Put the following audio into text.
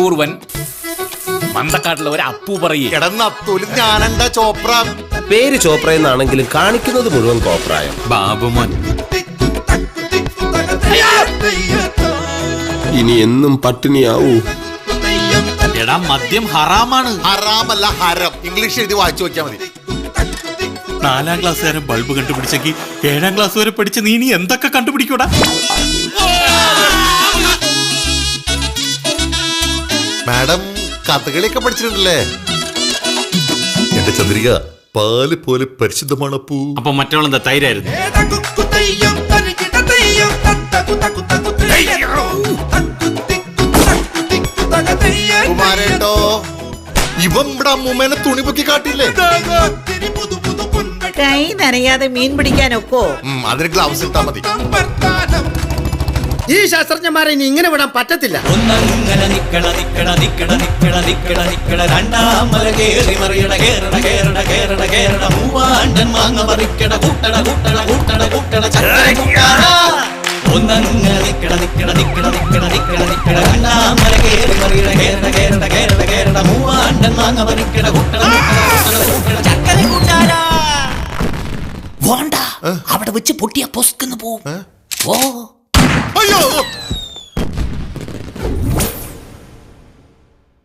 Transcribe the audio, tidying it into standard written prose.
അപൂർവൻ മന്തക്കാട്ടിലെ ഒരു അപ്പു പറയേ ഞാനെന്താ ചോപ്ര. പേര് ചോപ്ര എന്നാണെങ്കിലും കാണിക്കുന്നത് മുഴുവൻ കോപ്രായം. ബാബുമോൻ ഇനി എന്നും പട്ടിണിയാവൂ. എടാ മദ്യം ഹറാമാണ്. ഹറാമല്ല ഹരം. ഇംഗ്ലീഷ് എഴുതി വായിച്ചു നോക്കിയാൽ മതി. 4ാം ക്ലാസ്സുകാരൻ ബൾബ് കണ്ടുപിടിച്ചെങ്കിൽ 7ാം ക്ലാസ് വരെ പഠിച്ച നീ എന്തൊക്കെ കണ്ടുപിടിക്കൂടാ. മാഡം കഥകളിയൊക്കെ പഠിച്ചിട്ടുണ്ടല്ലേ? എന്റെ ചന്ദ്രിക പാല് പോലെ പരിശുദ്ധമാണ് പൂ. അപ്പൊ മറ്റവളെന്താ തൈരായിരുന്നു? കുമാരേട്ടോ, ഇവൻ ഇവിടെ അമ്മൂമ്മേനെ തുണി പൊക്കി കാട്ടില്ലേ? കൈ നനയാതെ മീൻ പിടിക്കാനൊക്കോ? അതിന് ഗ്ലൗസ് ഇട്ടാ മതി. ഈ ശാസ്ത്രജ്ഞന്മാരെ ഇനി ഇങ്ങനെ വിടാൻ പറ്റത്തില്ല. അവിടെ വെച്ച് പൊട്ടിയ പൊസ്കുന്നു പോവും. ഓ